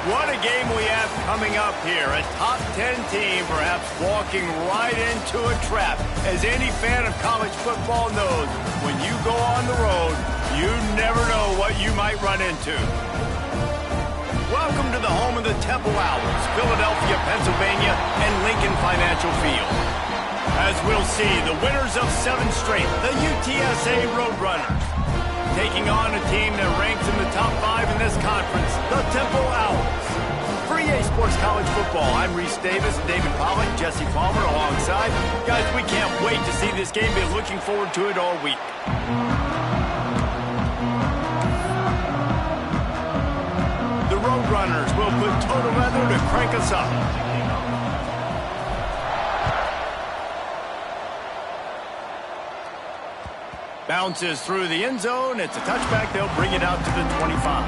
What a game we have coming up here. A top 10 team perhaps walking right into a trap. As any fan of college football knows, when you go on the road, you never know what you might run into. Welcome to the home of the Temple Owls, Philadelphia, Pennsylvania, and Lincoln Financial Field. As we'll see, the winners of 7 straight, the UTSA Roadrunners, taking on a team that ranks in the top 5 in this conference, the Temple Owls. For EA Sports College Football, I'm Reese Davis, David Pollack, Jesse Palmer alongside. Guys, we can't wait to see this game. Been looking forward to it all week. The Roadrunners will put total weather to crank us up. Bounces through the end zone. It's a touchback. They'll bring it out to the 25.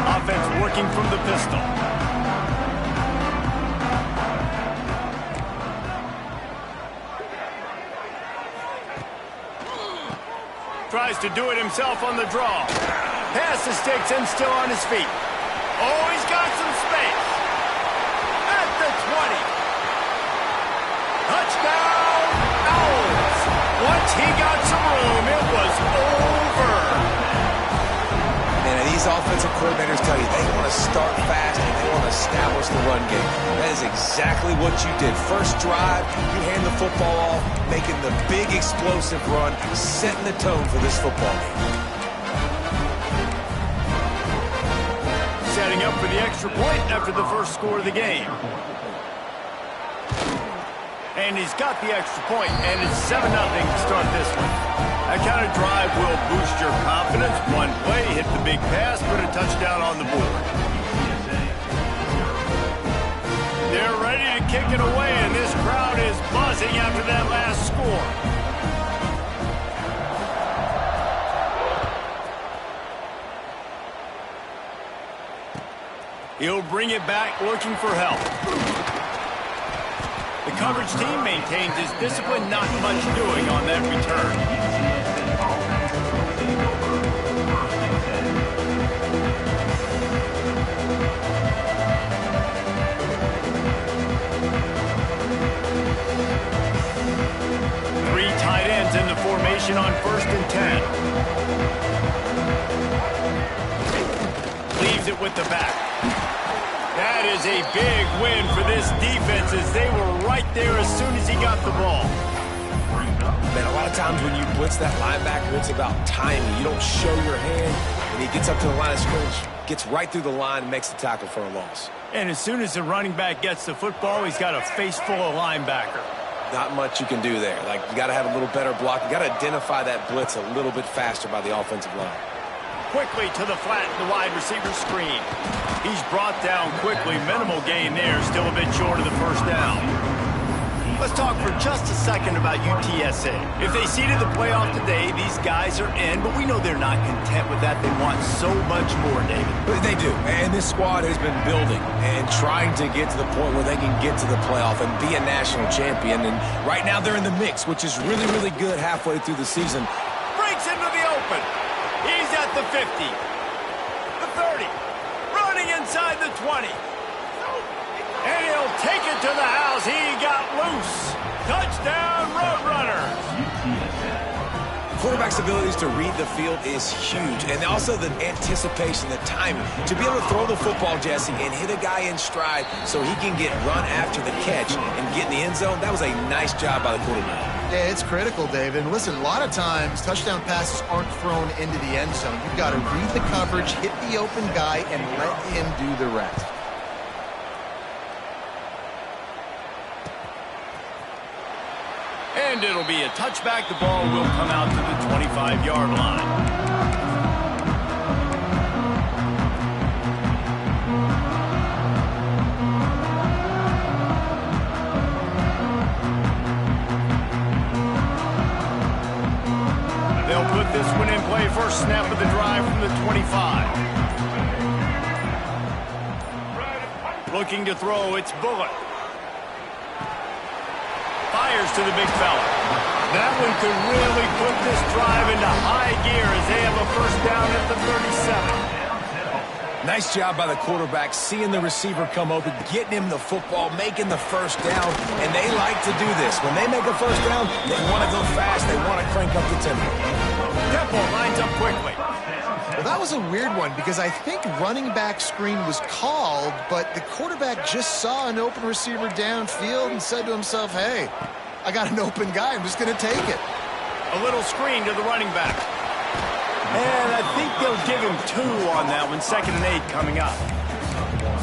Offense working from the pistol. Tries to do it himself on the draw. Passes sticks and still on his feet. Oh, he's got some space. At the 20. Touchdown, Owls. Once he got some room, it was over. And these offensive coordinators tell you they want to start fast and they want to establish the run game. That is exactly what you did. First drive, you hand the football off, making the big explosive run, setting the tone for this football game. Setting up for the extra point after the first score of the game. And he's got the extra point, and it's 7-0 to start this one. That kind of drive will boost your confidence. One play, hit the big pass, put a touchdown on the board. They're ready to kick it away, and this crowd is buzzing after that last score. He'll bring it back, looking for help. The coverage team maintains his discipline, not much doing on that return. In the formation on 1st and 10. Leaves it with the back. That is a big win for this defense as they were right there as soon as he got the ball. Man, a lot of times when you blitz that linebacker, it's about timing. You don't show your hand, and he gets up to the line of scrimmage, gets right through the line, and makes the tackle for a loss. And as soon as the running back gets the football, he's got a face full of linebacker. Not much you can do there. Like, you got to have a little better block. You got to identify that blitz a little bit faster by the offensive line. Quickly to the flat, the wide receiver screen. He's brought down quickly. Minimal gain there. Still a bit short of the first down. Let's talk for just a second about UTSA. If they seeded the playoff today, these guys are in, but we know they're not content with that. They want so much more, David. But they do, and this squad has been building and trying to get to the point where they can get to the playoff and be a national champion. And right now they're in the mix, which is really, really good halfway through the season. Breaks into the open. He's at the 50, the 30, running inside the 20. And he'll take it to the house. He got loose. Touchdown, Roadrunners. Quarterback's abilities to read the field is huge. And also the anticipation, the timing. To be able to throw the football, Jesse, and hit a guy in stride so he can get run after the catch and get in the end zone, that was a nice job by the quarterback. Yeah, it's critical, David. And listen, a lot of times touchdown passes aren't thrown into the end zone. You've got to read the coverage, hit the open guy, and let him do the rest. And it'll be a touchback. The ball will come out to the 25-yard line. They'll put this one in play. First snap of the drive from the 25. Looking to throw, it's Bullock. Fires to the big fella. That one could really put this drive into high gear as they have a first down at the 37. Nice job by the quarterback, seeing the receiver come open, getting him the football, making the first down, and they like to do this. When they make a first down, they want to go fast, they want to crank up the tempo. Tempo lines up quickly. Well, that was a weird one because I think running back screen was called, but the quarterback just saw an open receiver downfield and said to himself, hey, I got an open guy, I'm just going to take it. A little screen to the running back. And I think they'll give him 2 on that one, 2nd and 8 coming up.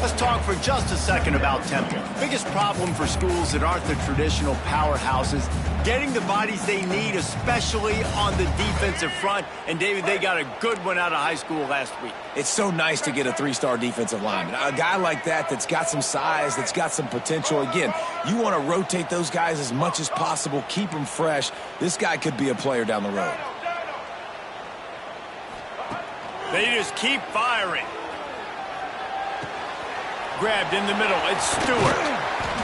Let's talk for just a second about tempo. Biggest problem for schools that aren't the traditional powerhouses, getting the bodies they need, especially on the defensive front. And, David, they got a good one out of high school last week. It's so nice to get a 3-star defensive lineman. A guy like that's got some size, that's got some potential. Again, you want to rotate those guys as much as possible, keep them fresh. This guy could be a player down the road. They just keep firing. Grabbed in the middle. It's Stewart.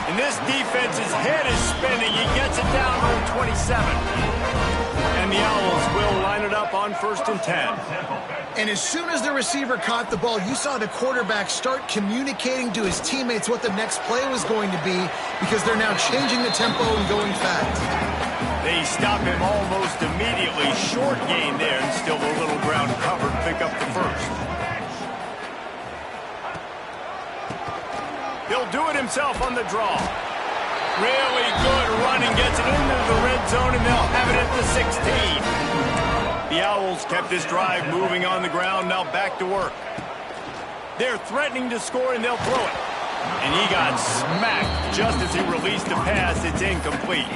And this defense's head is spinning. He gets it down to 27. And the Owls will line it up on 1st and 10. And as soon as the receiver caught the ball, you saw the quarterback start communicating to his teammates what the next play was going to be because they're now changing the tempo and going fast. They stop him almost immediately. Short gain there and still a little ground covered. Pick up the first. He'll do it himself on the draw. Really good running. Gets it into the red zone and they'll have it at the 16. The Owls kept this drive moving on the ground. Now back to work. They're threatening to score and they'll throw it. And he got smacked just as he released the pass. It's incomplete.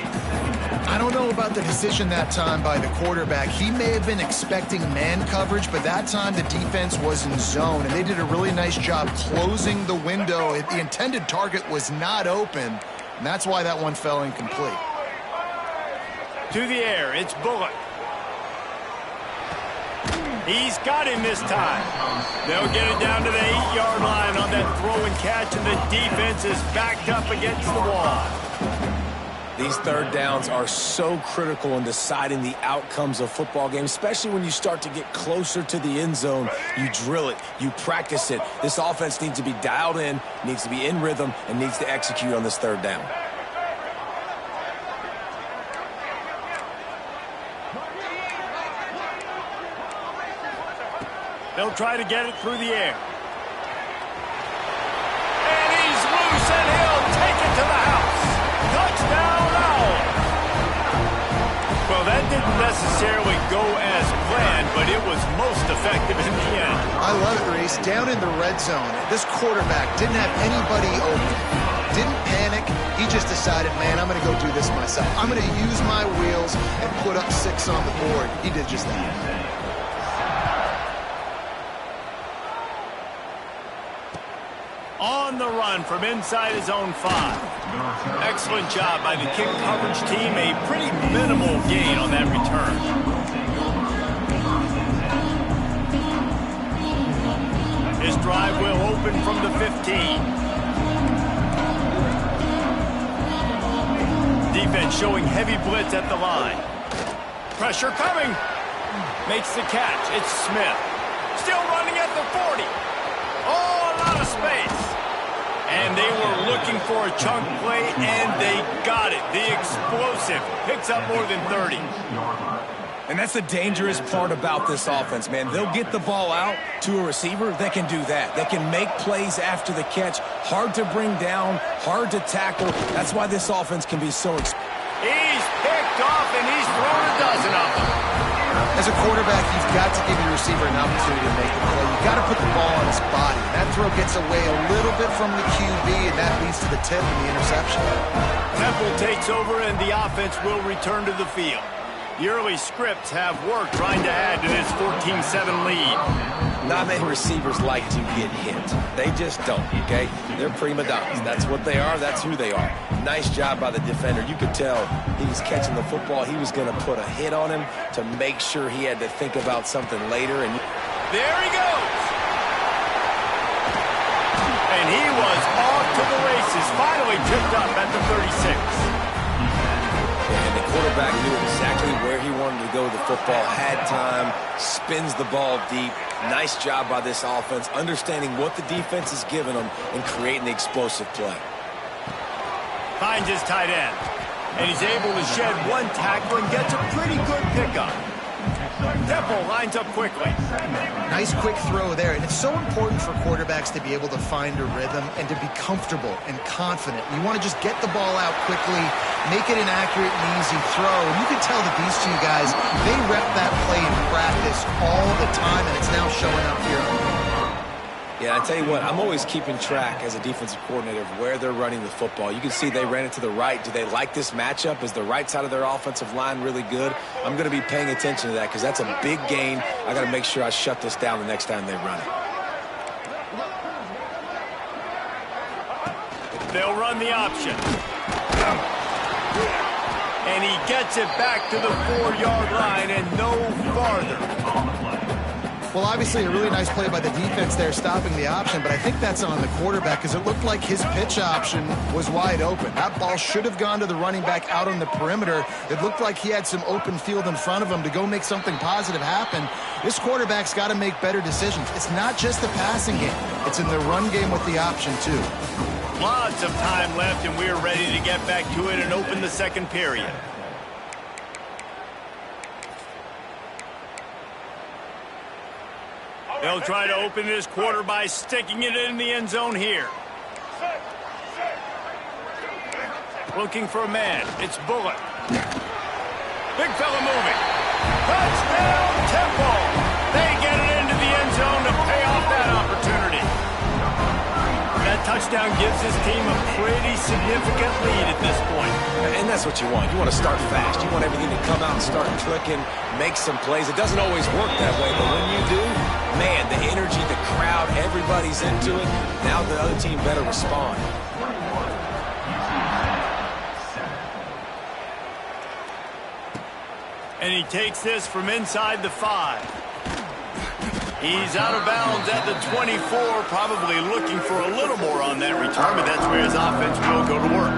I don't know about the decision that time by the quarterback. He may have been expecting man coverage, but that time the defense was in zone, and they did a really nice job closing the window. The intended target was not open, and that's why that one fell incomplete. To the air, it's Bullock. He's got him this time. They'll get it down to the 8-yard line on that throw and catch, and the defense is backed up against the wall. These third downs are so critical in deciding the outcomes of football games, especially when you start to get closer to the end zone. You drill it, you practice it. This offense needs to be dialed in, needs to be in rhythm, and needs to execute on this third down. They'll try to get it through the air. And he's loose, and he'll take it to the house. Touchdown, Owl. Well, that didn't necessarily go as planned, but it was most effective in the end. I love it, Reese. Down in the red zone, this quarterback didn't have anybody open. Didn't panic. He just decided, man, I'm going to go do this myself. I'm going to use my wheels and put up 6 on the board. He did just that. On the run from inside his own 5. Excellent job by the kick coverage team. A pretty minimal gain on that return. His drive will open from the 15. Defense showing heavy blitz at the line. Pressure coming. Makes the catch. It's Smith. Still running at the 40. Oh, a lot of space. And they were looking for a chunk play, and they got it. The explosive picks up more than 30. And that's the dangerous part about this offense, man. They'll get the ball out to a receiver. They can do that. They can make plays after the catch. Hard to bring down, hard to tackle. That's why this offense can be so explosive. He's picked off, and he's thrown a dozen of them. As a quarterback, you've got to give your receiver an opportunity to make the play. You've got to put the ball on his body. That throw gets away a little bit from the QB, and that leads to the tip and the interception. Temple takes over, and the offense will return to the field. The early scripts have worked trying to add to this 14-7 lead. Not many receivers like to get hit. They just don't, okay? They're prima donnas. That's what they are. That's who they are. Nice job by the defender. You could tell he was catching the football. He was going to put a hit on him to make sure he had to think about something later. And there he goes. And he was off to the races, finally picked up at the 36. And the quarterback knew exactly where he wanted to go with the football, had time, spins the ball deep. Nice job by this offense, understanding what the defense is giving them and creating the explosive play. Finds his tight end. And he's able to shed one tackle and gets a pretty good pickup. Temple lines up quickly. Nice quick throw there, and it's so important for quarterbacks to be able to find a rhythm and to be comfortable and confident. You want to just get the ball out quickly, make it an accurate and easy throw. And you can tell that these two guys, they rep that play in practice all the time, and it's now showing up here on the field. Yeah, I tell you what, I'm always keeping track as a defensive coordinator of where they're running the football. You can see they ran it to the right. Do they like this matchup? Is the right side of their offensive line really good? I'm going to be paying attention to that because that's a big gain. I got to make sure I shut this down the next time they run it. They'll run the option. And he gets it back to the 4-yard line and no farther. Well, obviously a really nice play by the defense there stopping the option, but I think that's on the quarterback because it looked like his pitch option was wide open. That ball should have gone to the running back out on the perimeter. It looked like he had some open field in front of him to go make something positive happen. This quarterback's got to make better decisions. It's not just the passing game. It's in the run game with the option, too. Lots of time left, and we're ready to get back to it and open the second period. They'll try to open this quarter by sticking it in the end zone here. Looking for a man. It's Bullock. Big fella moving. Touchdown, Temple. They get it into the end zone to pay off that opportunity. That touchdown gives this team a pretty significant lead at this point. And that's what you want. You want to start fast. You want everything to come out and start clicking, make some plays. It doesn't always work that way, but when you do, man, the energy, the crowd, everybody's into it. Now the other team better respond. And he takes this from inside the 5. He's out of bounds at the 24, probably looking for a little more on that return, but that's where his offense will go to work.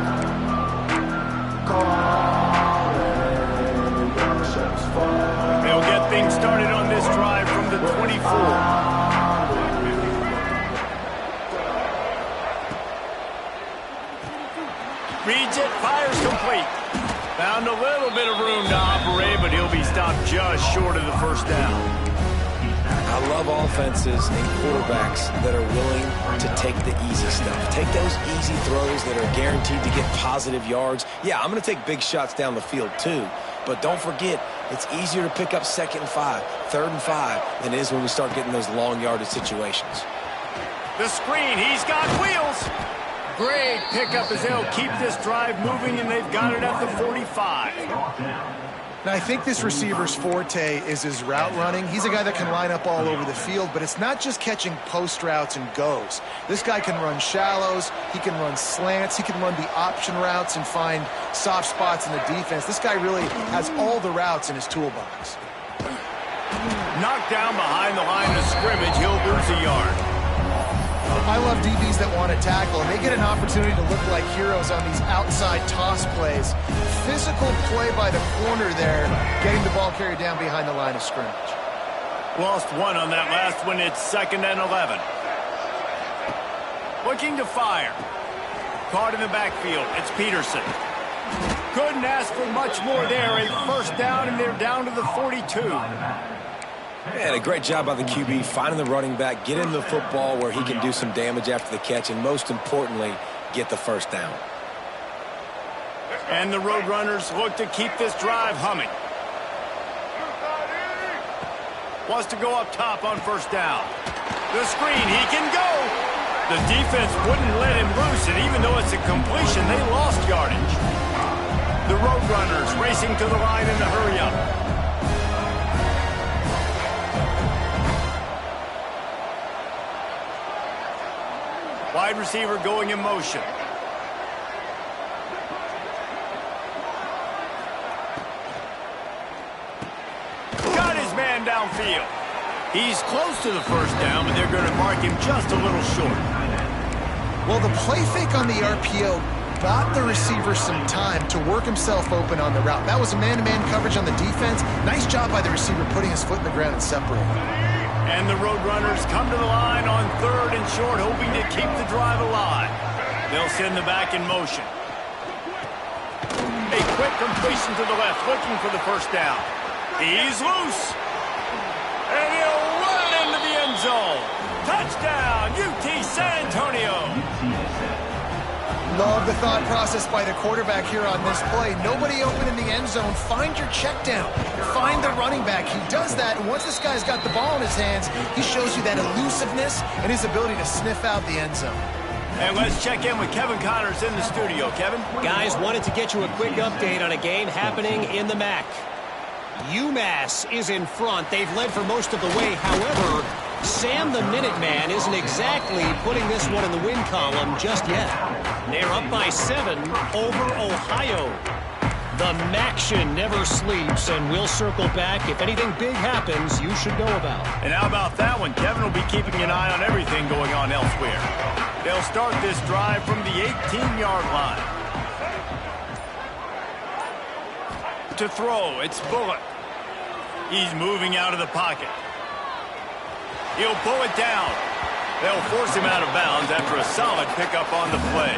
They'll get things started on this drive from the 24. Reads it, fires complete. Found a little bit of room to operate, but he'll be stopped just short of the first down. I love offenses and quarterbacks that are willing to take the easy stuff. Take those easy throws that are guaranteed to get positive yards. Yeah, I'm going to take big shots down the field too, but don't forget, it's easier to pick up 2nd and 5, 3rd and 5 than it is when we start getting those long yardage situations. The screen, he's got wheels. Great pickup as they'll keep this drive moving, and they've got it at the 45. Now, I think this receiver's forte is his route running. He's a guy that can line up all over the field, but it's not just catching post routes and goes. This guy can run shallows, he can run slants, he can run the option routes and find soft spots in the defense. This guy really has all the routes in his toolbox. Knocked down behind the line of scrimmage, he'll lose a yard. I love DBs that want to tackle, and they get an opportunity to look like heroes on these outside toss plays. Physical play by the corner there, getting the ball carried down behind the line of scrimmage. Lost one on that last one. It's 2nd and 11. Looking to fire. Caught in the backfield. It's Peterson. Couldn't ask for much more there. A first down, and they're down to the 42. Man, a great job by the QB, finding the running back, getting the football where he can do some damage after the catch, and most importantly, get the first down. And the Roadrunners look to keep this drive humming. Wants to go up top on first down. The screen, he can go. The defense wouldn't let him loose, and even though it's a completion, they lost yardage. The Roadrunners racing to the line in the hurry-up. Wide receiver going in motion. Got his man downfield. He's close to the first down, but they're going to mark him just a little short. Well, the play fake on the RPO bought the receiver some time to work himself open on the route. That was a man-to-man coverage on the defense. Nice job by the receiver putting his foot in the ground and separating. And the Roadrunners come to the line on 3rd and short, hoping to keep the drive alive. They'll send the back in motion. A quick completion to the left, looking for the first down. He's loose. And he'll run into the end zone. Touchdown, UT San Antonio. Love the thought process by the quarterback here on this play. Nobody open in the end zone. Find your check down. Find the running back. He does that, and once this guy's got the ball in his hands, he shows you that elusiveness and his ability to sniff out the end zone. And let's check in with Kevin Connors in the studio. Kevin? Guys, wanted to get you a quick update on a game happening in the MAC. UMass is in front. They've led for most of the way. However, Sam the Minuteman isn't exactly putting this one in the win column just yet. They're up by 7 over Ohio. The Maction never sleeps, and we'll circle back. If anything big happens, you should know about. And how about that one? Kevin will be keeping an eye on everything going on elsewhere. They'll start this drive from the 18-yard line. To throw, it's Bullock. He's moving out of the pocket. He'll pull it down. They'll force him out of bounds after a solid pickup on the play.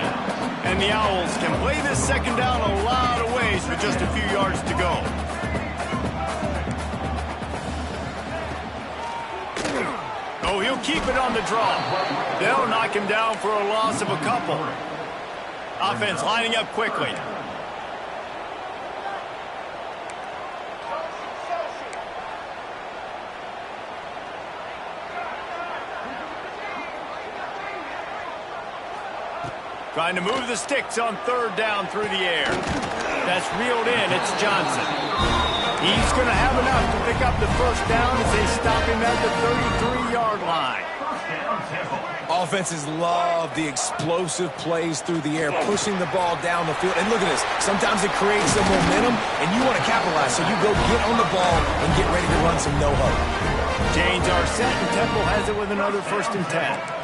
And the Owls can play this second down a lot of ways with just a few yards to go. Oh, he'll keep it on the draw. They'll knock him down for a loss of a couple. Offense lining up quickly. Trying to move the sticks on 3rd down through the air. That's reeled in. It's Johnson. He's going to have enough to pick up the first down as they stop him at the 33-yard line. Offenses love the explosive plays through the air, pushing the ball down the field. And look at this. Sometimes it creates some momentum, and you want to capitalize. So you go get on the ball and get ready to run some no-huddle. Chains are set, and Temple has it with another 1st and 10.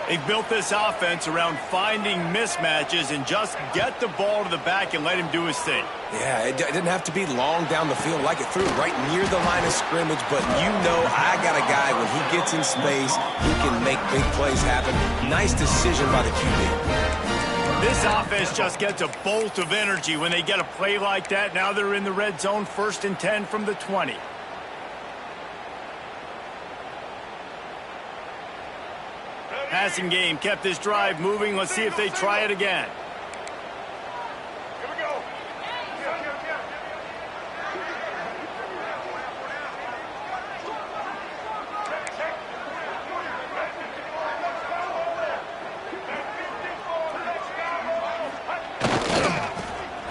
They've built this offense around finding mismatches and just get the ball to the back and let him do his thing. Yeah, it didn't have to be long down the field like it threw right near the line of scrimmage, but you know I got a guy when he gets in space, he can make big plays happen. Nice decision by the QB. This offense just gets a bolt of energy when they get a play like that. Now they're in the red zone, 1st and 10 from the 20. Passing game kept this drive moving. Let's see if they try it again. Here we go.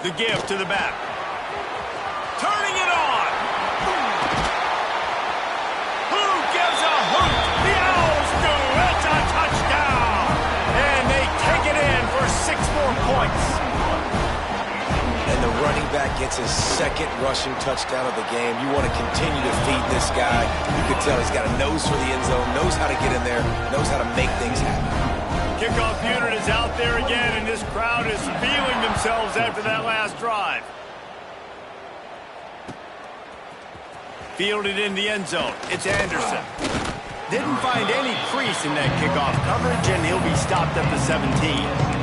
The give to the back. Turning it on. Who gives a hoot? The Owls do. It's a touchdown. And they take it in for 6 more points. And the running back gets his 2nd rushing touchdown of the game. You want to continue to feed this guy. You can tell he's got a nose for the end zone, knows how to get in there, knows how to make things happen. Kickoff unit is out there again, and this crowd is feeling themselves after that last drive. Fielded in the end zone. It's Anderson. Didn't find any crease in that kickoff coverage, and he'll be stopped at the 17.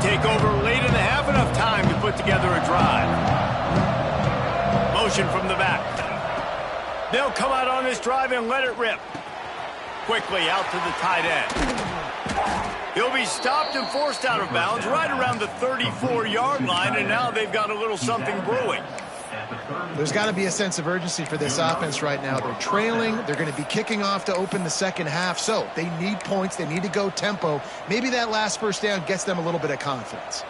Take over late in the half, enough time to put together a drive. Motion from the back. They'll come out on this drive and let it rip. Quickly out to the tight end. He'll be stopped and forced out of bounds right around the 34-yard line, and now they've got a little something brewing. There's got to be a sense of urgency for this offense right now. They're trailing. They're going to be kicking off to open the second half. So they need points. They need to go tempo. Maybe that last first down gets them a little bit of confidence.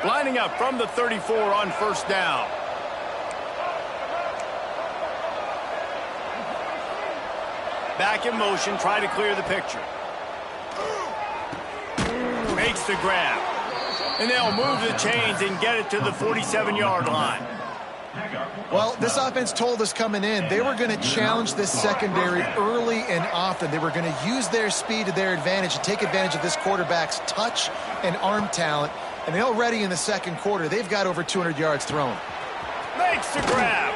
Lining up from the 34 on 1st down. Back in motion, try to clear the picture. Makes the grab. And they'll move the chains and get it to the 47-yard line. Well, this offense told us coming in they were going to challenge this secondary early and often. They were going to use their speed to their advantage and take advantage of this quarterback's touch and arm talent. And already in the second quarter, they've got over 200 yards thrown. Makes the grab.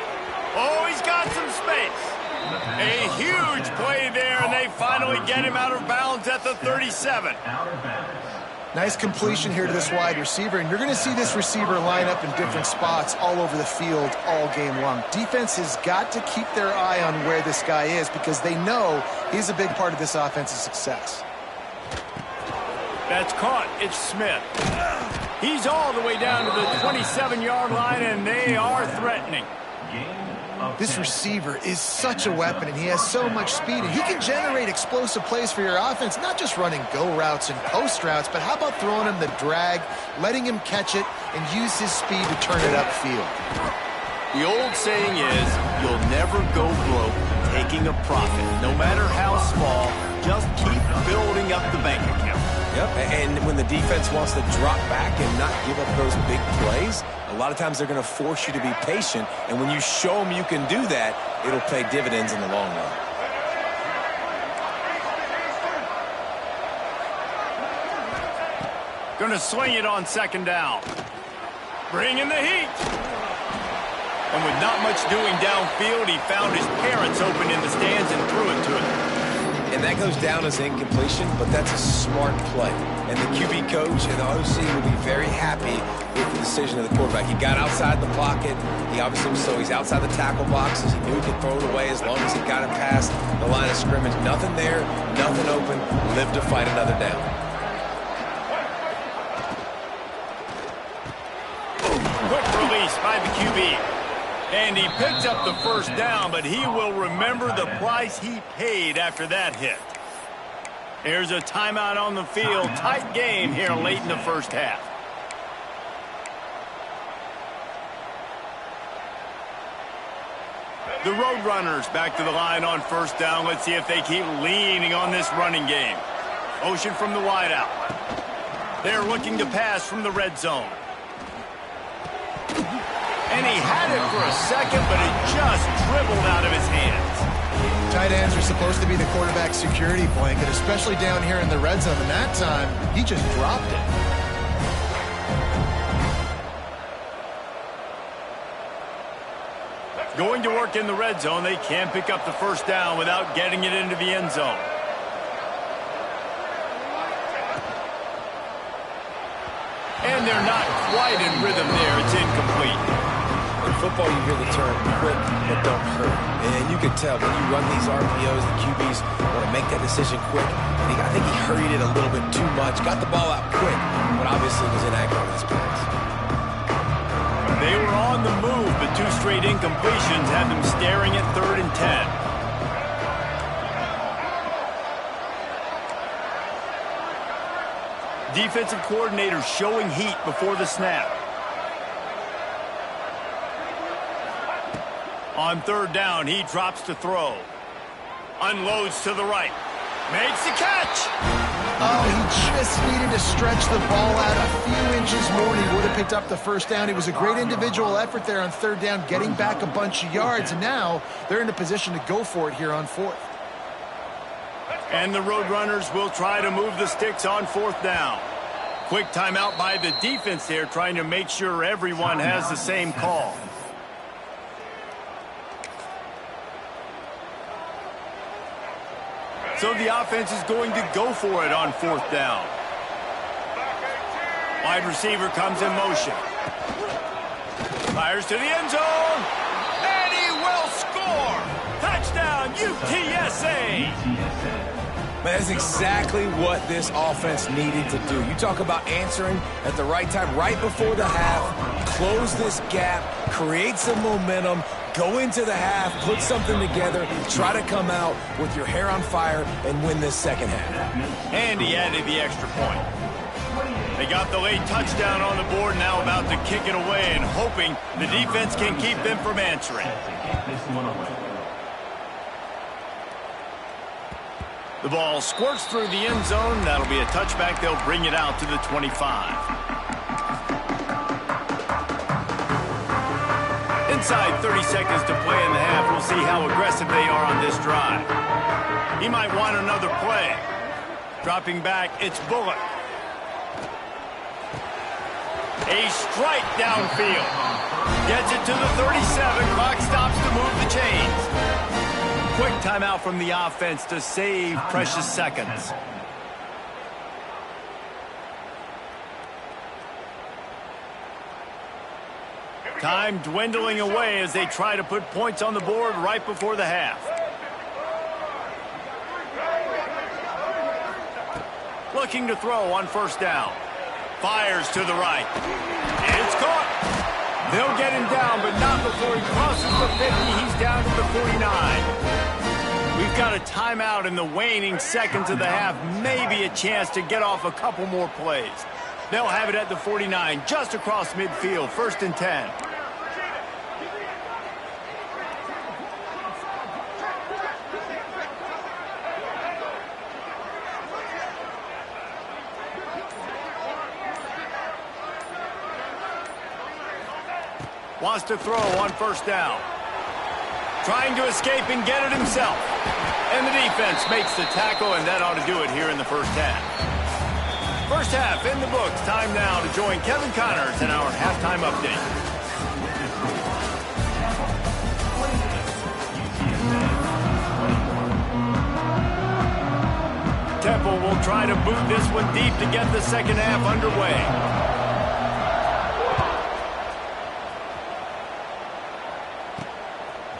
Oh, he's got some space. A huge play there, and they finally get him out of bounds at the 37. Nice completion here to this wide receiver, and you're going to see this receiver line up in different spots all over the field all game long. Defense has got to keep their eye on where this guy is because they know he's a big part of this offense's success. That's caught. It's Smith. He's all the way down to the 27-yard line, and they are threatening. This receiver is such a weapon, and he has so much speed, and he can generate explosive plays for your offense, not just running go routes and post routes, but how about throwing him the drag, letting him catch it, and use his speed to turn it upfield. The old saying is, you'll never go broke taking a profit. No matter how small, just keep building up the bank account. Yep, and when the defense wants to drop back and not give up those big plays, a lot of times they're going to force you to be patient, and when you show them you can do that, it'll pay dividends in the long run. Going to swing it on second down. Bring in the heat. And with not much doing downfield, he found his parents open in the stands and threw it to him. And that goes down as incompletion, but that's a smart play. And the QB coach and the OC will be very happy with the decision of the quarterback. He got outside the pocket. He obviously, so he's outside the tackle boxes. He knew he could throw it away as long as he got it past the line of scrimmage. Nothing there, nothing open. Live to fight another down. Quick release by the QB. And he picks up the first down, but he will remember the price he paid after that hit. Here's a timeout on the field. Tight game here late in the first half. The Roadrunners back to the line on first down. Let's see if they keep leaning on this running game. Motion from the wideout. They're looking to pass from the red zone. And he had it for a second, but it just dribbled out of his hands. Tight ends are supposed to be the quarterback's security blanket, especially down here in the red zone. And that time, he just dropped it. Going to work in the red zone, they can't pick up the first down without getting it into the end zone. And they're not quite in rhythm there. It's incomplete. In football, you hear the term quick but don't hurt. And you can tell when you run these RPOs, the QBs want to make that decision quick. And I think he hurried it a little bit too much. Got the ball out quick, but obviously was inaccurate with his pass. They were on the move, but two straight incompletions had them staring at 3rd and 10. Defensive coordinator showing heat before the snap. On 3rd down, he drops to throw. Unloads to the right. Makes the catch. Oh, he just needed to stretch the ball out a few inches more, and he would have picked up the first down. It was a great individual effort there on 3rd down, getting back a bunch of yards, and now they're in a position to go for it here on 4th. And the Roadrunners will try to move the sticks on 4th down. Quick timeout by the defense there, trying to make sure everyone has the same call. So the offense is going to go for it on 4th down. Wide receiver comes in motion. Fires to the end zone. And he will score. Touchdown, UTSA. That's exactly what this offense needed to do. You talk about answering at the right time, right before the half, close this gap, create some momentum, go into the half, put something together, try to come out with your hair on fire and win this second half. And he added the extra point. They got the late touchdown on the board, now about to kick it away and hoping the defense can keep them from answering. The ball squirts through the end zone. That'll be a touchback. They'll bring it out to the 25. Inside 30 seconds to play in the half. We'll see how aggressive they are on this drive. He might want another play. Dropping back, it's Bullock. A strike downfield. Gets it to the 37. Clock stops to move the chains. Quick timeout from the offense to save precious seconds. Time dwindling away as they try to put points on the board right before the half. Looking to throw on first down. Fires to the right. It's caught. They'll get him down, but not before he crosses the 50. He's down to the 49. We've got a timeout in the waning seconds of the half. Maybe a chance to get off a couple more plays. They'll have it at the 49, just across midfield, 1st and 10. Wants to throw on first down. Trying to escape and get it himself. And the defense makes the tackle, and that ought to do it here in the first half. First half in the books. Time now to join Kevin Connors in our halftime update. Temple will try to boot this one deep to get the second half underway.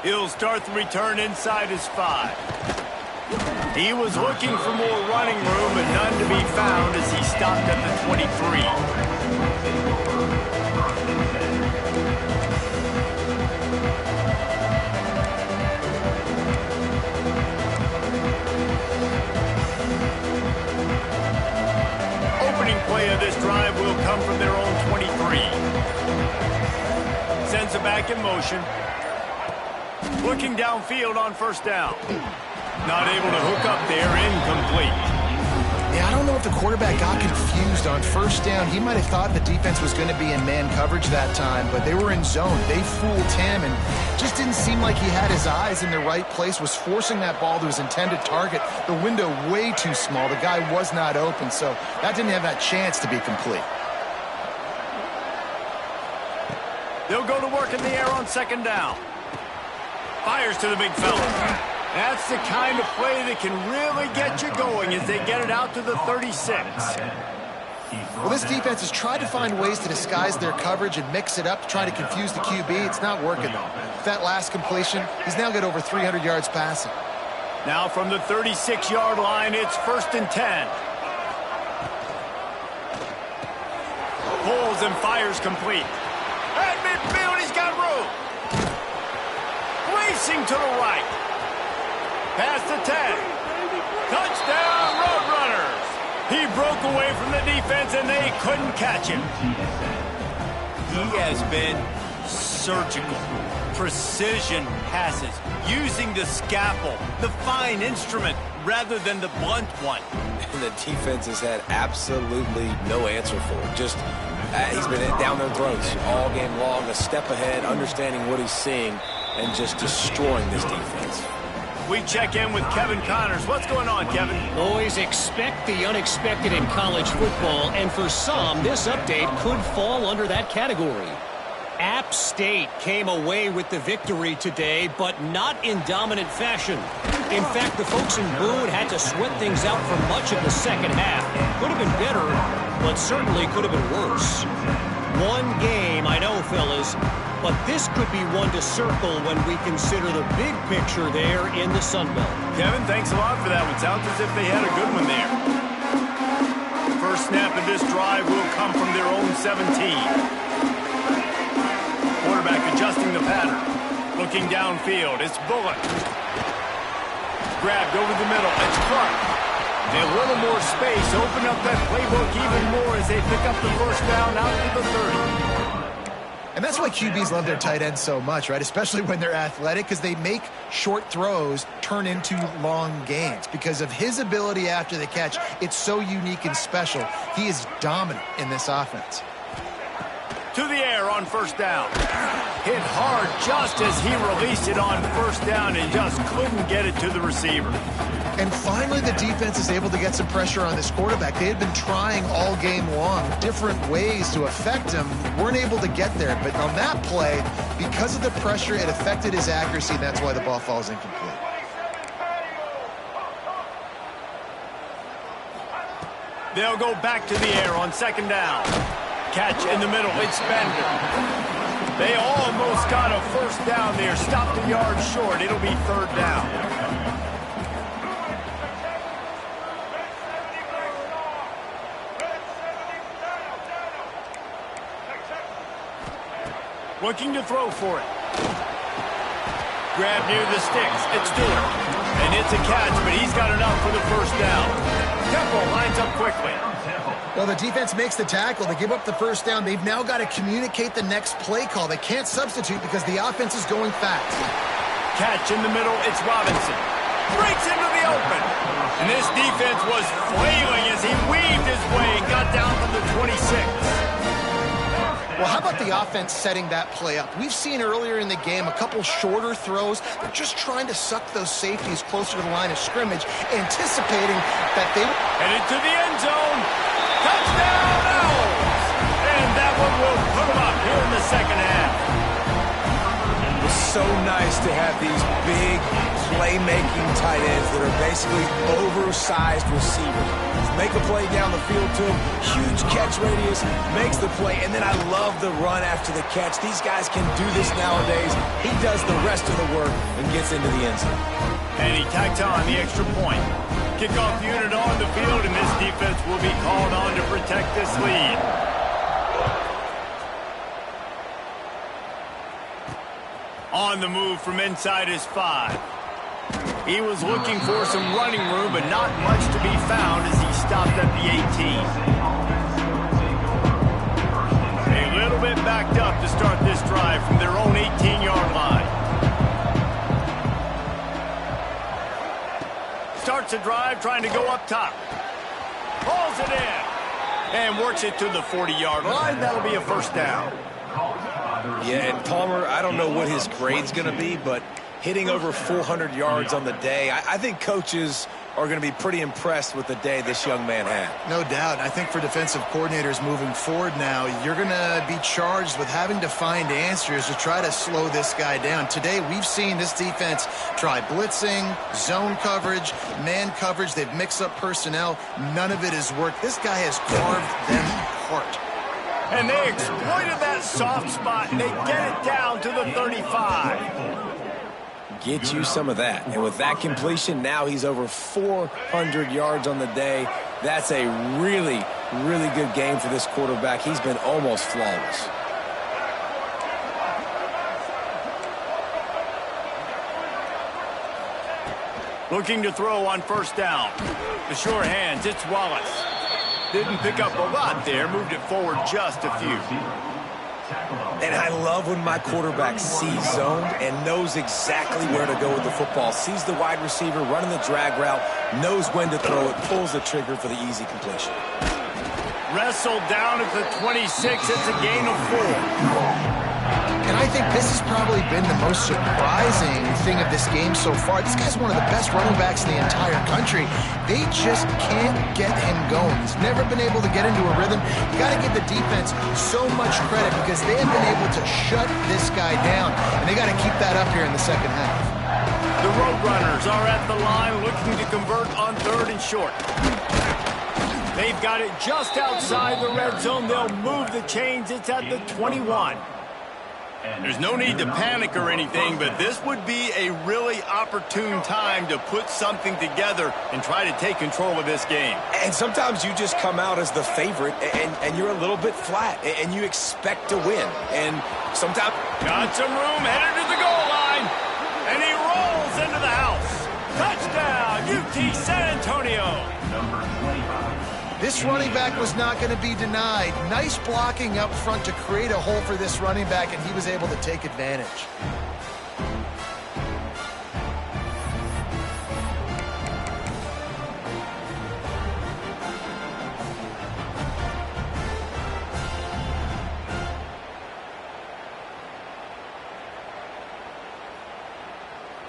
He'll start the return inside his 5. He was looking for more running room, but none to be found as he stopped at the 23. Opening play of this drive will come from their own 23. Sends it back in motion. Looking downfield on first down. Not able to hook up there, incomplete. Yeah, I don't know if the quarterback got confused on first down. He might have thought the defense was going to be in man coverage that time, but they were in zone. They fooled him and just didn't seem like he had his eyes in the right place, was forcing that ball to his intended target. The window way too small. The guy was not open, so that didn't have that chance to be complete. They'll go to work in the air on second down. Fires to the big fella. That's the kind of play that can really get you going as they get it out to the 36. Well, this defense has tried to find ways to disguise their coverage and mix it up to try to confuse the QB. It's not working, though. With that last completion, he's now got over 300 yards passing. Now from the 36-yard line, it's 1st and 10. Pulls and fires complete. At midfield, he's got room. Racing to the right. Past the 10. Touchdown, Roadrunners. He broke away from the defense, and they couldn't catch him. He has been surgical. Precision passes. Using the scalpel, the fine instrument, rather than the blunt one. And the defense has had absolutely no answer for it. Just, he's been down their throats all game long, a step ahead, understanding what he's seeing, and just destroying this defense. We check in with Kevin Connors. What's going on, Kevin? Always expect the unexpected in college football, and for some, this update could fall under that category. App State came away with the victory today, but not in dominant fashion. In fact, the folks in Boone had to sweat things out for much of the second half. Could have been better, but certainly could have been worse. One game, I know, fellas, but this could be one to circle when we consider the big picture there in the Sun Belt. Kevin, thanks a lot for that. It sounds as if they had a good one there. First snap of this drive will come from their own 17. Quarterback adjusting the pattern. Looking downfield, it's Bullock. Grabbed over the middle, it's Clark. A little more space, open up that playbook even more as they pick up the first down out to the 30. And that's why QBs love their tight ends so much, right? Especially when they're athletic, because they make short throws turn into long gains. Because of his ability after the catch, it's so unique and special. He is dominant in this offense. To the air on first down. Hit hard just as he released it on first down and just couldn't get it to the receiver. And finally, the defense is able to get some pressure on this quarterback. They had been trying all game long different ways to affect him. Weren't able to get there. But on that play, because of the pressure, it affected his accuracy. That's why the ball falls incomplete. They'll go back to the air on second down. Catch in the middle. It's Bender. They almost got a first down there. Stopped a yard short. It'll be third down. Looking to throw for it. Grab near the sticks. It's Stewart. And it's a catch, but he's got enough for the first down. Temple lines up quickly. Well, the defense makes the tackle. They give up the first down. They've now got to communicate the next play call. They can't substitute because the offense is going fast. Catch in the middle. It's Robinson. Breaks into the open. And this defense was flailing as he weaved his way and got down from the 26. Well, how about the offense setting that play up? We've seen earlier in the game a couple shorter throws. They're just trying to suck those safeties closer to the line of scrimmage, anticipating that they... Headed to the end zone. Touchdown, Owls! And that one will put them up here in the second half. It's so nice to have these big playmaking tight ends that are basically oversized receivers. Make a play down the field to him, huge catch radius, makes the play, and then I love the run after the catch. These guys can do this nowadays. He does the rest of the work and gets into the end zone. And he tacks on the extra point. Kickoff unit on the field, and this defense will be called on to protect this lead. On the move from inside his 5. He was looking for some running room, but not much to be found as he stopped at the 18. A little bit backed up to start this drive from their own 18-yard line. Starts a drive trying to go up top. Pulls it in. And works it to the 40-yard line. That'll be a first down. Yeah, and Palmer, I don't know what his grade's going to be, but hitting over 400 yards on the day, I think coaches are going to be pretty impressed with the day this young man had. No doubt. I think for defensive coordinators moving forward now, you're going to be charged with having to find answers to try to slow this guy down. Today, we've seen this defense try blitzing, zone coverage, man coverage. They've mixed up personnel. None of it has worked. This guy has carved them apart. And they exploited that soft spot, and they get it down to the 35. Get you some of that. And with that completion, now he's over 400 yards on the day. That's a really, really good game for this quarterback. He's been almost flawless. Looking to throw on first down. The sure hands, it's Wallace. Didn't pick up a lot there, moved it forward just a few. And I love when my quarterback sees zoned and knows exactly where to go with the football. Sees the wide receiver running the drag route, knows when to throw it, pulls the trigger for the easy completion. Wrestled down at the 26. It's a gain of 4. And I think this has probably been the most surprising thing of this game so far. This guy's one of the best running backs in the entire country. They just can't get him going. He's never been able to get into a rhythm. You got to give the defense so much credit because they have been able to shut this guy down. And they got to keep that up here in the second half. The Roadrunners are at the line looking to convert on third and short. They've got it just outside the red zone. They'll move the chains. It's at the 21. There's no need to panic or anything, but this would be a really opportune time to put something together and try to take control of this game. And sometimes you just come out as the favorite, and you're a little bit flat, and you expect to win. And sometimes... Got some room, headed to the goal line, and he rolls into the house. Touchdown, UT San Antonio. This running back was not going to be denied. Nice blocking up front to create a hole for this running back, and he was able to take advantage.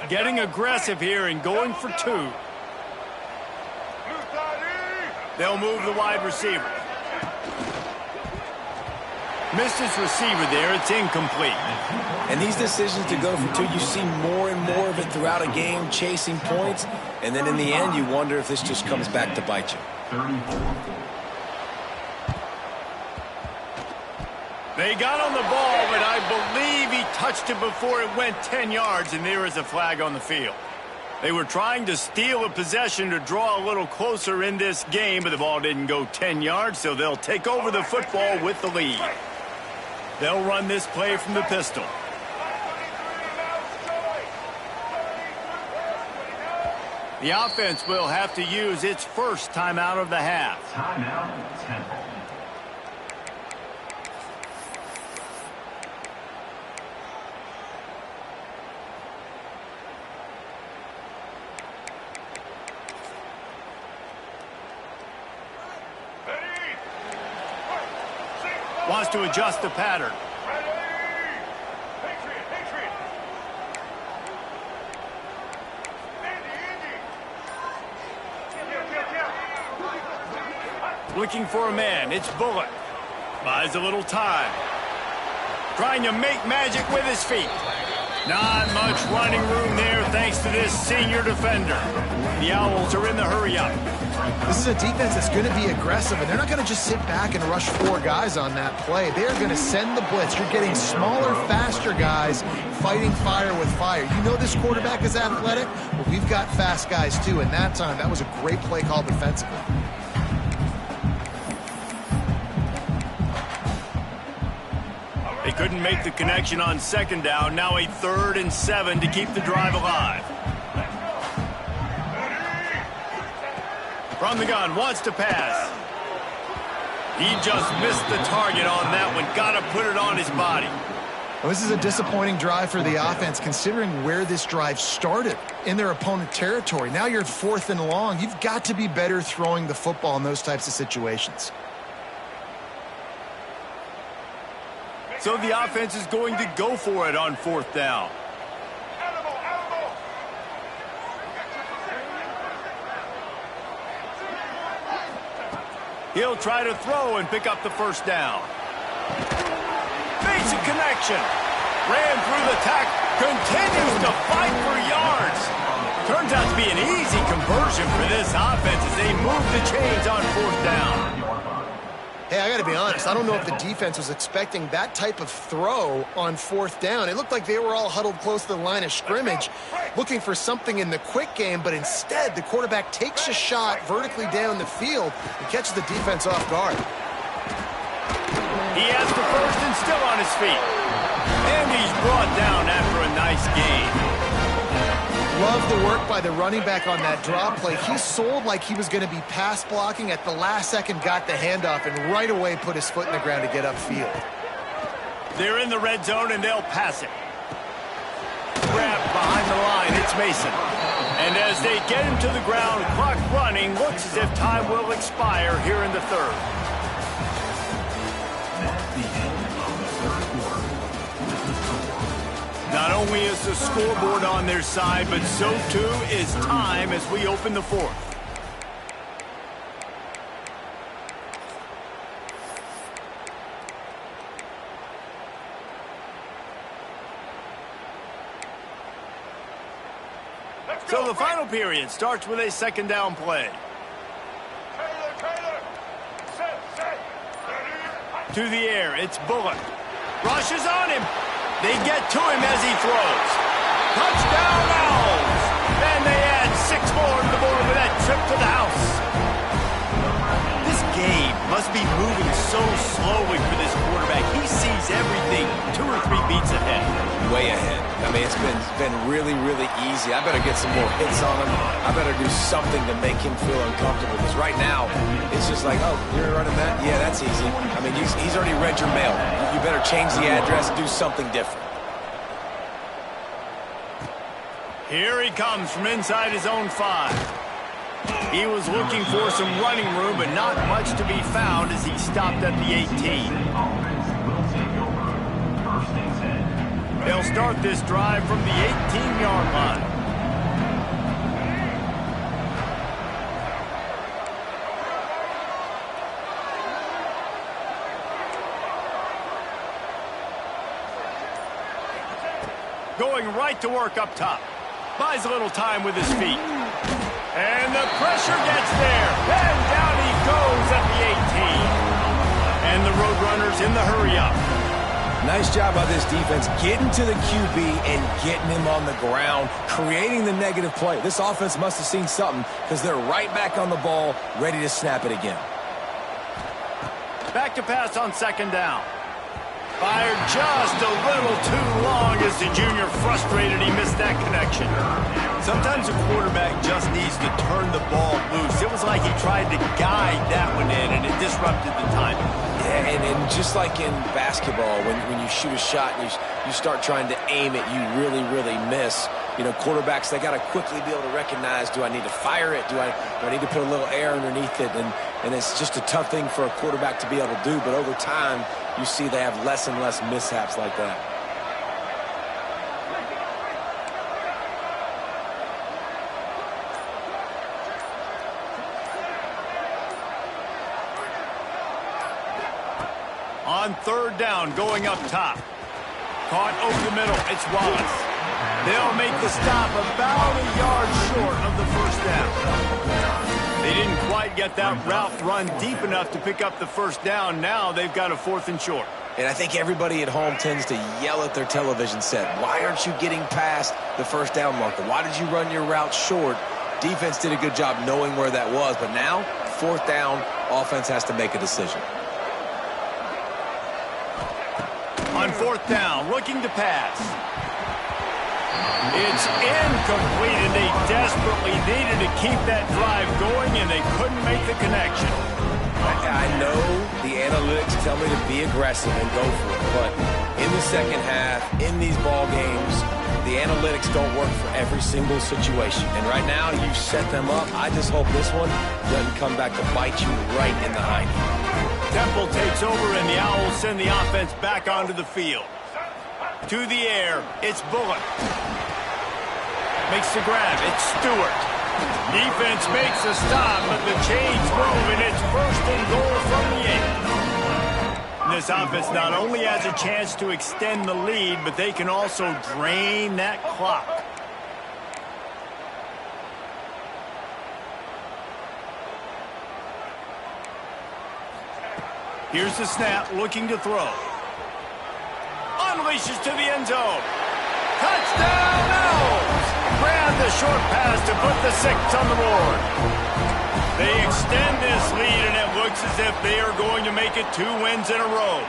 Getting aggressive here and going for two. They'll move the wide receiver. Missed his receiver there. It's incomplete. And these decisions to go for two, you see more and more of it throughout a game, chasing points. And then in the end, you wonder if this just comes back to bite you. They got on the ball, but I believe he touched it before it went 10 yards, and there is a flag on the field. They were trying to steal a possession to draw a little closer in this game, but the ball didn't go 10 yards, so they'll take over the football with the lead. They'll run this play from the pistol. The offense will have to use its first timeout of the half. Timeout 10. Wants to adjust the pattern. Looking for a man. It's Bullock. Buys a little time. Trying to make magic with his feet. Not much running room there thanks to this senior defender. The Owls are in the hurry-up. This is a defense that's going to be aggressive, and they're not going to just sit back and rush four guys on that play. They're going to send the blitz. You're getting smaller, faster guys fighting fire with fire. You know this quarterback is athletic, but we've got fast guys too, and that time, that was a great play call defensively. They couldn't make the connection on second down. Now a 3rd and 7 to keep the drive alive. From the gun, wants to pass. He just missed the target on that one. Got to put it on his body. Well, this is a disappointing drive for the offense, considering where this drive started in their opponent territory. Now you're 4th and long. You've got to be better throwing the football in those types of situations. So the offense is going to go for it on 4th down. He'll try to throw and pick up the first down. Makes a connection. Ran through the tack. Continues to fight for yards. Turns out to be an easy conversion for this offense as they move the chains on 4th down. Hey, I got to be honest. I don't know if the defense was expecting that type of throw on 4th down. It looked like they were all huddled close to the line of scrimmage, looking for something in the quick game, but instead the quarterback takes a shot vertically down the field and catches the defense off guard. He has the first and still on his feet. And he's brought down after a nice gain. Love the work by the running back on that drop play. He sold like he was going to be pass blocking. At the last second, got the handoff, and right away put his foot in the ground to get upfield. They're in the red zone, and they'll pass it. Grabbed behind the line. It's Mason. And as they get him to the ground, clock running, looks as if time will expire here in the 3rd. Not only is the scoreboard on their side, but so too is time as we open the 4th. So the final period starts with a 2nd down play. To the air, it's Bullock. Rushes on him. They get to him as he throws. Touchdown, Owls! And they add 6 more to the board with that trip to the house. This game Must be moving so slowly for this quarterback. He sees everything 2 or 3 beats ahead. Way ahead. I mean, it's been really, really easy. I better get some more hits on him. I better do something to make him feel uncomfortable. Because right now, it's just like, oh, you're running that? Yeah, that's easy. I mean, he's already read your mail. You better change the address, do something different. Here he comes from inside his own 5. He was looking for some running room, but not much to be found as he stopped at the 18. They'll start this drive from the 18-yard line. Going right to work up top. Buys a little time with his feet. And the pressure gets there. And down he goes at the 18. And the Roadrunners in the hurry-up. Nice job by this defense getting to the QB and getting him on the ground, creating the negative play. This offense must have seen something because they're right back on the ball, ready to snap it again. Back to pass on 2nd down. Fired just a little too long as the junior frustrated he missed that connection. Sometimes a quarterback just needs to turn the ball loose. It was like he tried to guide that one in, and it disrupted the timing. Yeah, and just like in basketball, when you shoot a shot and you start trying to aim it, you really, really miss. You know, quarterbacks, they got to quickly be able to recognize, do I need to fire it? Do I need to put a little air underneath it? And it's just a tough thing for a quarterback to be able to do. But over time, you see they have less and less mishaps like that. On 3rd down, going up top. Caught over the middle. It's Wallace. They'll make the stop about a yard short of the 1st down. They didn't quite get that route run deep enough to pick up the 1st down. Now they've got a 4th and short. And I think everybody at home tends to yell at their television set. Why aren't you getting past the 1st down marker? Why did you run your route short? Defense did a good job knowing where that was. But now, 4th down, offense has to make a decision. On 4th down, looking to pass. It's incomplete, and they desperately needed to keep that drive going, and they couldn't make the connection. I know the analytics tell me to be aggressive and go for it, but in the 2nd half, in these ball games, the analytics don't work for every single situation. And right now, you've set them up. I just hope this one doesn't come back to bite you right in the hiney. Temple takes over, and the Owls send the offense back onto the field. To the air, it's Bullock. Makes the grab, it's Stewart. Defense makes a stop, but the chains move, and it's 1st and goal from the 8. This offense not only has a chance to extend the lead, but they can also drain that clock. Here's the snap, looking to throw. Unleashes to the end zone. Touchdown, Owls! Grab the short pass to put the 6 on the board. They extend this lead, and it looks as if they are going to make it 2 wins in a row.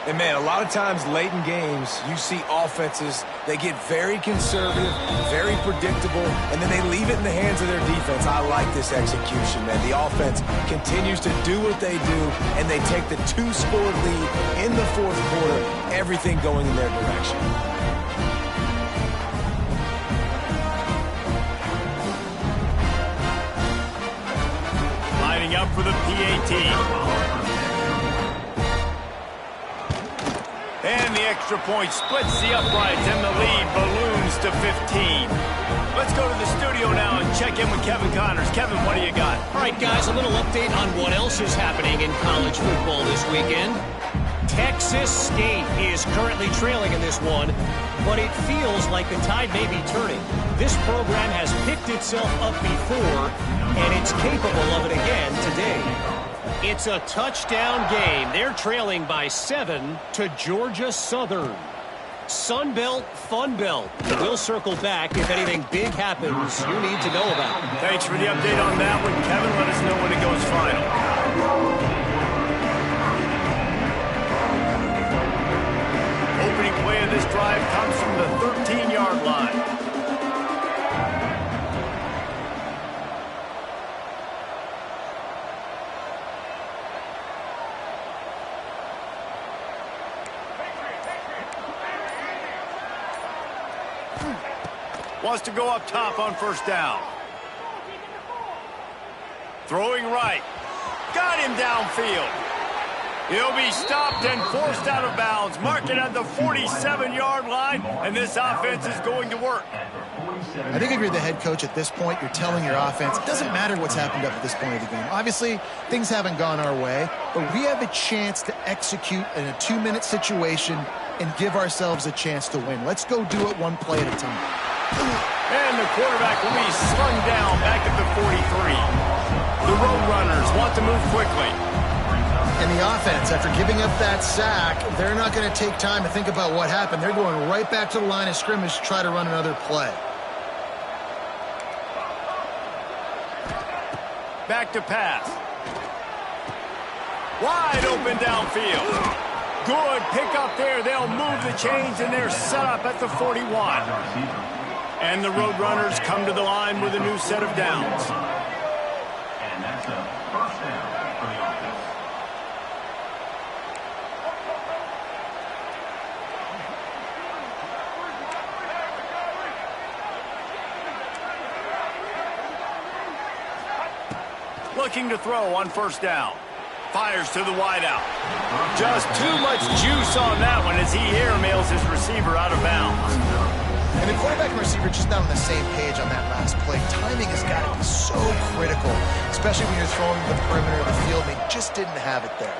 And, man, a lot of times late in games, you see offenses, they get very conservative, very predictable, and then they leave it in the hands of their defense. I like this execution, man. The offense continues to do what they do, and they take the 2-score lead in the 4th quarter, everything going in their direction. Lining up for the PAT. And the extra point splits the uprights, and the lead balloons to 15. Let's go to the studio now and check in with Kevin Connors. Kevin, what do you got? All right, guys, a little update on what else is happening in college football this weekend. Texas State is currently trailing in this one, but it feels like the tide may be turning. This program has picked itself up before, and it's capable of it again today. It's a touchdown game. They're trailing by 7 to Georgia Southern. Sun Belt, Fun Belt. We'll circle back if anything big happens you need to know about. Thanks for the update on that one, Kevin. Let us know when it goes final. Wants to go up top on first down. Throwing right. Got him downfield. He'll be stopped and forced out of bounds. Marking at the 47-yard line, and this offense is going to work. I think if you're the head coach at this point, you're telling your offense, it doesn't matter what's happened up at this point of the game. Obviously, things haven't gone our way, but we have a chance to execute in a 2-minute situation and give ourselves a chance to win. Let's go do it one play at a time. And the quarterback will be slung down back at the 43. The Roadrunners want to move quickly. And the offense, after giving up that sack, they're not going to take time to think about what happened. They're going right back to the line of scrimmage to try to run another play. Back to pass. Wide open downfield. Good pick up there. They'll move the chains, and they're set up at the 41. And the Roadrunners come to the line with a new set of downs. And that's a first down for the offense. Looking to throw on first down. Fires to the wideout. Just too much juice on that one as he airmails his receiver out of bounds. And the quarterback and receiver just not on the same page on that last play. Timing has got to be so critical, especially when you're throwing the perimeter of the field. They just didn't have it there.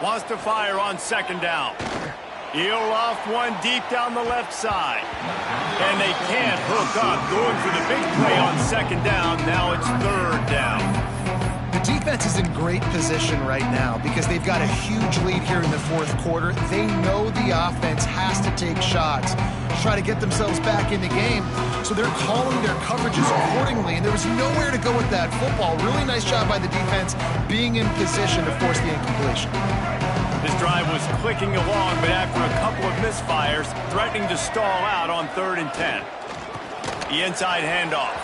Wants to fire on second down. He'll loft one deep down the left side. And they can't hook up. Going for the big play on second down. Now it's third down. The defense is in great position right now because they've got a huge lead here in the fourth quarter. They know the offense has to take shots to try to get themselves back in the game. So they're calling their coverages accordingly, and there was nowhere to go with that football. Really nice job by the defense being in position to force the incompletion. This drive was clicking along, but after a couple of misfires, threatening to stall out on 3rd and 10. The inside handoff.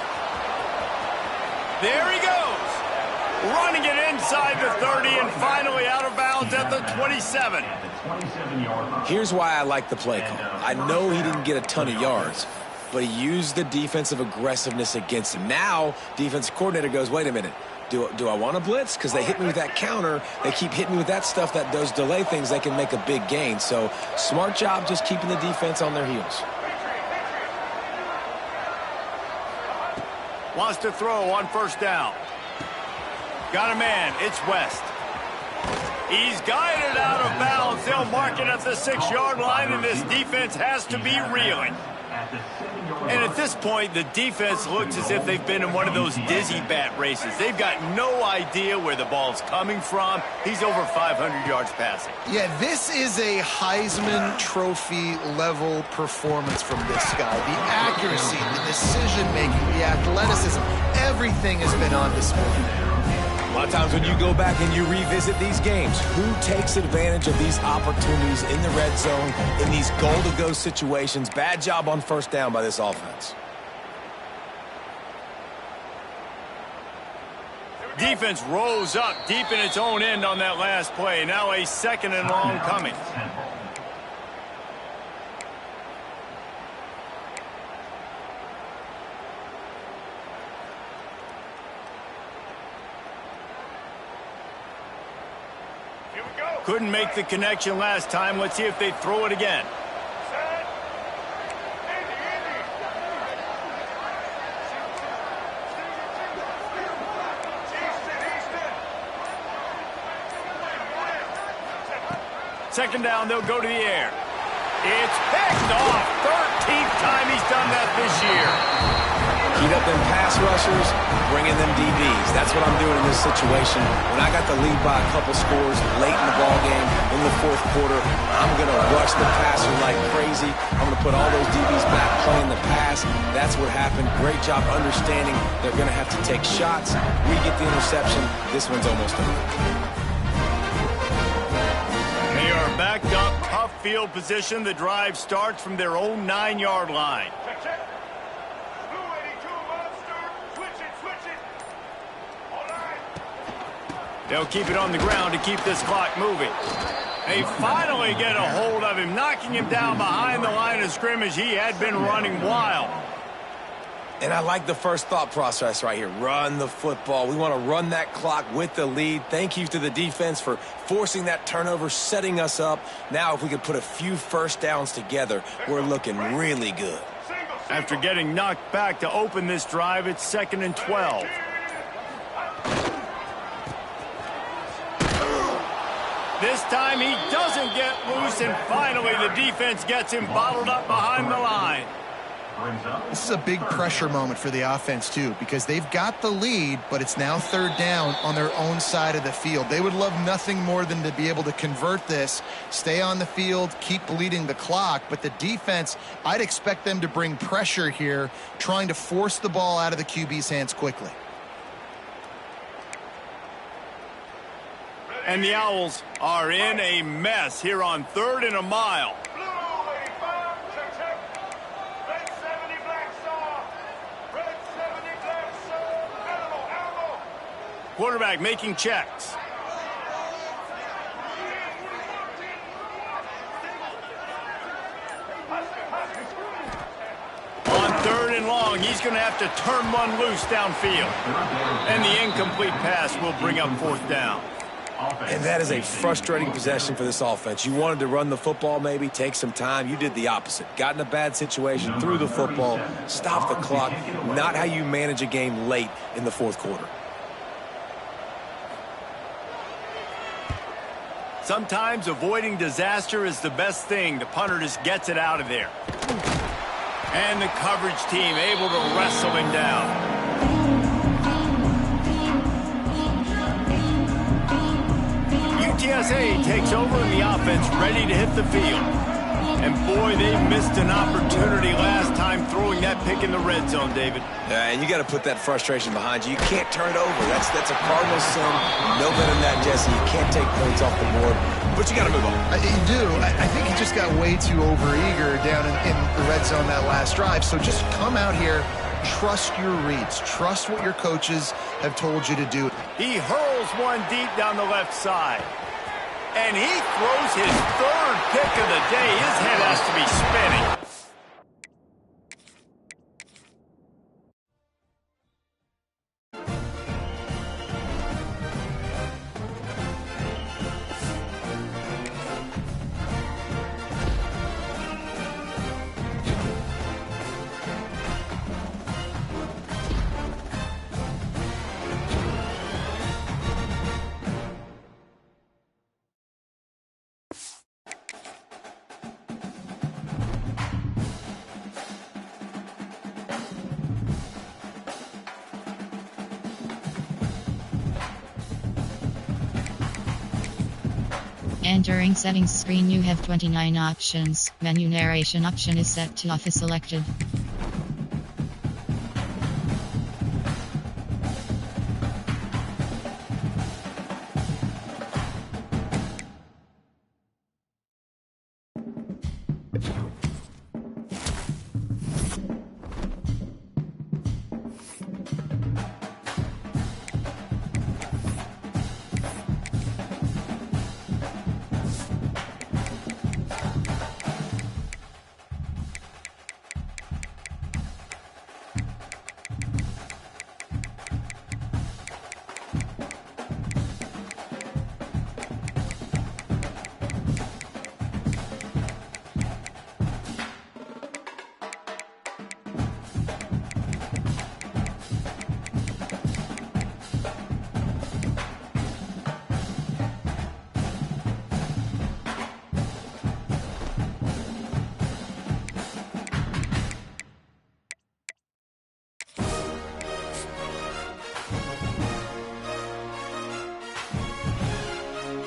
There he goes. Running it inside the 30 and finally out of bounds at the 27. Here's why I like the play call. I know he didn't get a ton of yards, but he used the defensive aggressiveness against him. Now, defensive coordinator goes, wait a minute. Do I want to blitz? Because they hit me with that counter. They keep hitting me with that stuff, that those delay things, they can make a big gain. So, smart job just keeping the defense on their heels. Wants to throw on first down. Got a man. It's West. He's guided out of bounds. They'll mark it at the 6-yard line, and this defense has to be reeling. And at this point, the defense looks as if they've been in one of those dizzy bat races. They've got no idea where the ball's coming from. He's over 500 yards passing. Yeah, this is a Heisman Trophy level performance from this guy. The accuracy, the decision-making, the athleticism, everything has been on display. A lot of times when you go back and you revisit these games, who takes advantage of these opportunities in the red zone, in these goal-to-go situations? Bad job on first down by this offense. Defense rose up deep in its own end on that last play. Now a 2nd and long coming. Couldn't make the connection last time. Let's see if they throw it again. Second down, they'll go to the air. It's picked off. 13th time he's done that this year. Heat up them pass rushers, bring in them DBs. That's what I'm doing in this situation. When I got the lead by a couple scores late in the ball game, in the fourth quarter, I'm going to rush the passer like crazy. I'm going to put all those DBs back playing the pass. That's what happened. Great job understanding they're going to have to take shots. We get the interception. This one's almost over. They are backed up, tough field position. The drive starts from their own 9-yard line. Check. Blue 82 monster. Switch it. All right. They'll keep it on the ground to keep this clock moving. They finally get a hold of him, knocking him down behind the line of scrimmage. He had been running wild. And I like the first thought process right here. Run the football. We want to run that clock with the lead. Thank you to the defense for forcing that turnover, setting us up. Now if we could put a few first downs together, we're looking really good. After getting knocked back to open this drive, it's 2nd and 12. This time he doesn't get loose, and finally the defense gets him bottled up behind the line. This is a big pressure moment for the offense, too, because they've got the lead, but it's now 3rd down on their own side of the field. They would love nothing more than to be able to convert this, stay on the field, keep bleeding the clock. But the defense, I'd expect them to bring pressure here, trying to force the ball out of the QB's hands quickly. And the Owls are in a mess here on 3rd and a mile. Blue 85. Check. Red 70 black saw. Red 70 black saw. Animal. Quarterback making checks. On 3rd and long, he's going to have to turn one loose downfield. And the incomplete pass will bring up 4th down. And that is a frustrating possession for this offense. You wanted to run the football, maybe take some time. You did the opposite. Got in a bad situation, threw the football, stopped the clock. Not how you manage a game late in the fourth quarter. Sometimes avoiding disaster is the best thing. The punter just gets it out of there. And the coverage team able to wrestle him down. UTSA takes over in the offense, ready to hit the field. And boy, they missed an opportunity last time throwing that pick in the red zone, David. And you got to put that frustration behind you. You can't turn it over. That's a cardinal sin. No better than that, Jesse. You can't take points off the board, but you got to move on. You do. I think he just got way too overeager down in the red zone that last drive. So just come out here, trust your reads, trust what your coaches have told you to do. He hurls one deep down the left side. And he throws his 3rd pick of the day. His head has to be spinning. Entering settings screen, you have 29 options. Menu narration option is set to off is selected.